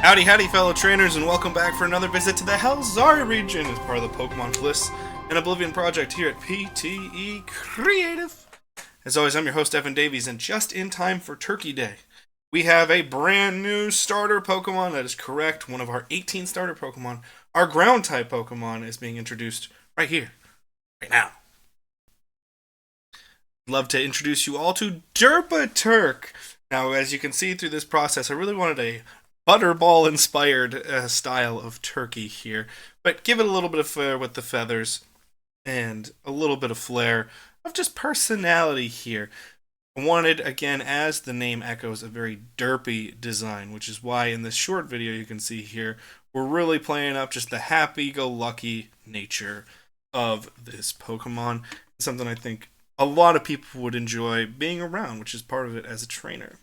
Howdy, howdy, fellow trainers, and welcome back for another visit to the Hellzari region as part of the Pokemon Bliss and Oblivion Project here at PTE Creative. As always, I'm your host, Evan Davies, and just in time for Turkey Day, we have a brand new starter Pokemon. That is correct, one of our 18 starter Pokemon. Our ground-type Pokemon is being introduced right here, right now. I'd love to introduce you all to Turk. Now, as you can see through this process, I really wanted a Butterball-inspired style of turkey here, but give it a little bit of flair with the feathers and a little bit of flair of just personality here. I wanted, again, as the name echoes, a very derpy design, which is why in this short video you can see here, we're really playing up just the happy-go-lucky nature of this Pokemon. It's something I think a lot of people would enjoy being around, which is part of it as a trainer.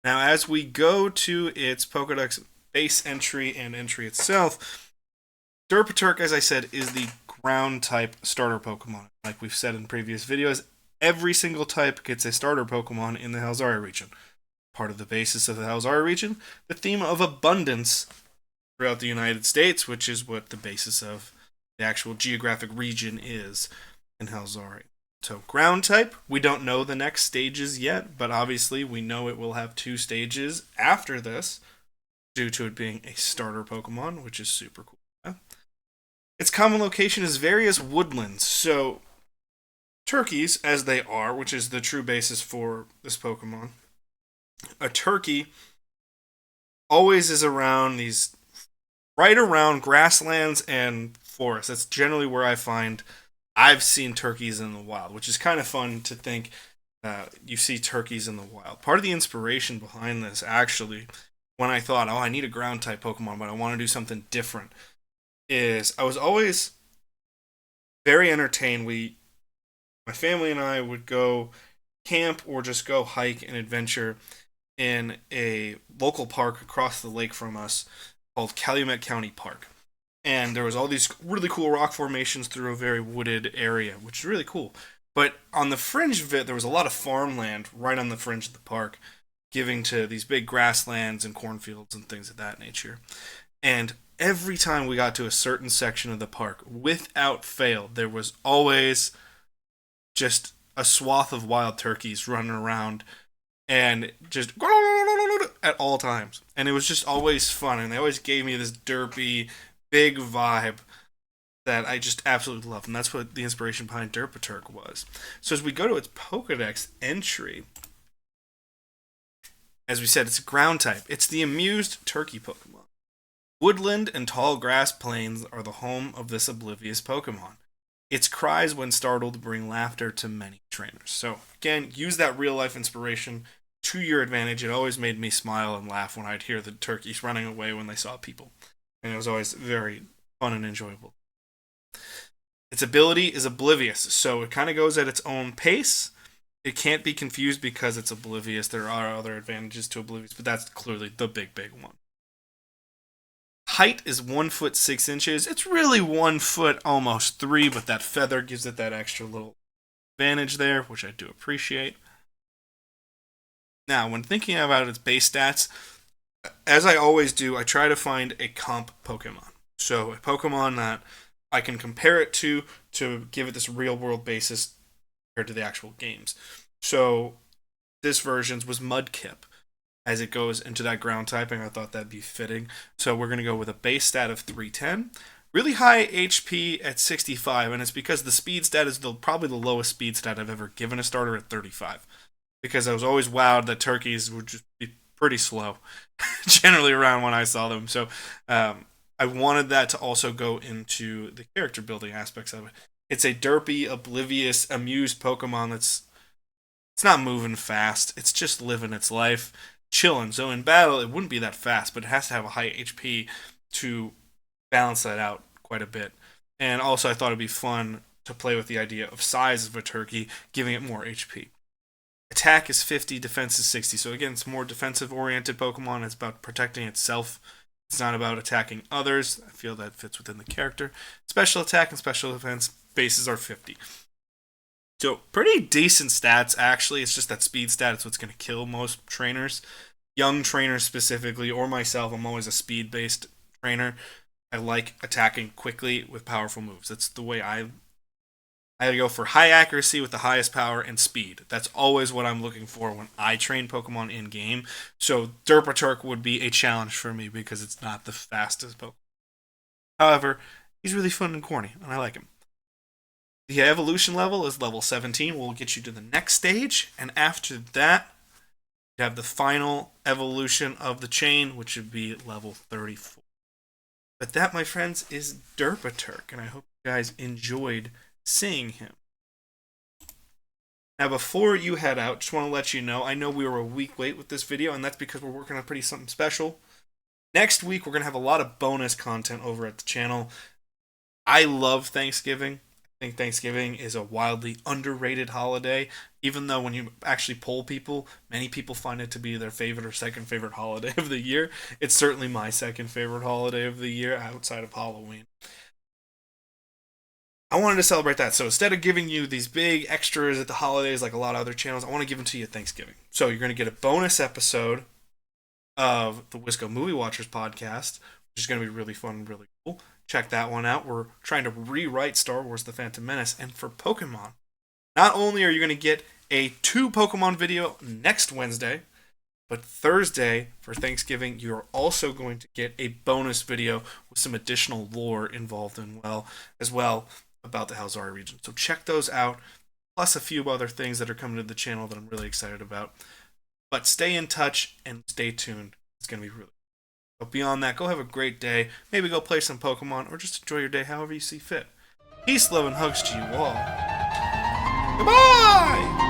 Now, as we go to its Pokedex base entry and entry itself, Turk, as I said, is the ground-type starter Pokemon. Like we've said in previous videos, every single type gets a starter Pokemon in the Hellzari region. Part of the basis of the Hellzari region, the theme of abundance throughout the United States, which is what the basis of the actual geographic region is in Hellzari. So, ground type, we don't know the next stages yet, but obviously we know it will have 2 stages after this, due to it being a starter Pokemon, which is super cool. Its common location is various woodlands, so turkeys, as they are, which is the true basis for this Pokemon, a turkey always is around these, right around grasslands and forests. That's generally where I've seen turkeys in the wild, which is kind of fun to think you see turkeys in the wild. Part of the inspiration behind this, actually, when I thought, I need a ground-type Pokemon, but I want to do something different, is I was always very entertained. My family and I would go camp or just go hike and adventure in a local park across the lake from us called Calumet County Park. And there was all these really cool rock formations through a very wooded area, which is really cool. But on the fringe of it, there was a lot of farmland right on the fringe of the park, giving to these big grasslands and cornfields and things of that nature. And every time we got to a certain section of the park, without fail, there was always just a swath of wild turkeys running around and just at all times. And it was just always fun, and they always gave me this derpy, big vibe that I just absolutely love, and that's what the inspiration behind Turk was. So as we go to its Pokedex entry, as we said, it's a ground type. It's the amused turkey Pokemon. Woodland and tall grass plains are the home of this oblivious Pokemon. Its cries when startled bring laughter to many trainers. So again, use that real life inspiration to your advantage. It always made me smile and laugh when I'd hear the turkeys running away when they saw people. And it was always very fun and enjoyable. Its ability is oblivious, so it kind of goes at its own pace. It can't be confused because it's oblivious. There are other advantages to oblivious, but that's clearly the big one. Height is 1 foot 6 inches. It's really 1 foot almost 3, but that feather gives it that extra little advantage there, which I do appreciate. Now, when thinking about its base stats, as I always do, I try to find a comp Pokemon. So a Pokemon that I can compare it to give it this real-world basis compared to the actual games. So this version's was Mudkip. As it goes into that ground typing, I thought that'd be fitting. So we're going to go with a base stat of 310. Really high HP at 65, and it's because the speed stat is probably the lowest speed stat I've ever given a starter at 35. Because I was always wowed that turkeys would just be pretty slow, generally around when I saw them. So I wanted that to also go into the character building aspects of it. It's a derpy, oblivious, amused Pokemon it's not moving fast. It's just living its life, chilling. So in battle, it wouldn't be that fast, but it has to have a high HP to balance that out quite a bit. And also, I thought it'd be fun to play with the idea of size of a turkey, giving it more HP. Attack is 50, defense is 60. So again, it's a more defensive-oriented Pokemon. It's about protecting itself. It's not about attacking others. I feel that fits within the character. Special attack and special defense bases are 50. So pretty decent stats, actually. It's just that speed stat is what's going to kill most trainers. young trainers specifically, or myself, I'm always a speed-based trainer. I like attacking quickly with powerful moves. That's the way I go for high accuracy with the highest power and speed. That's always what I'm looking for when I train Pokemon in game. So Derpaturk would be a challenge for me because it's not the fastest Pokemon. However, he's really fun and corny, and I like him. The evolution level is level 17. Will get you to the next stage, and after that, you have the final evolution of the chain, which would be level 34. But that, my friends, is Derpaturk, and I hope you guys enjoyed seeing him. Now, before you head out, just want to let you know, I know we were a week late with this video, and that's because we're working on something special. Next week, we're going to have a lot of bonus content over at the channel. I love Thanksgiving. I think Thanksgiving is a wildly underrated holiday, even though when you actually poll people, many people find it to be their favorite or second favorite holiday of the year. It's certainly my second favorite holiday of the year outside of Halloween. I wanted to celebrate that, so instead of giving you these big extras at the holidays like a lot of other channels, I want to give them to you at Thanksgiving. So you're going to get a bonus episode of the Wisco Movie Watchers podcast, which is going to be really fun and really cool. Check that one out. We're trying to rewrite Star Wars The Phantom Menace. And for Pokemon, not only are you going to get a 2 Pokemon video next Wednesday, but Thursday for Thanksgiving, you're also going to get a bonus video with some additional lore involved as well about the Halzari region. So check those out, plus a few other things that are coming to the channel that I'm really excited about. But stay in touch and stay tuned. It's going to be really cool. But beyond that, go have a great day. Maybe go play some Pokemon or just enjoy your day however you see fit. Peace, love, and hugs to you all. Goodbye!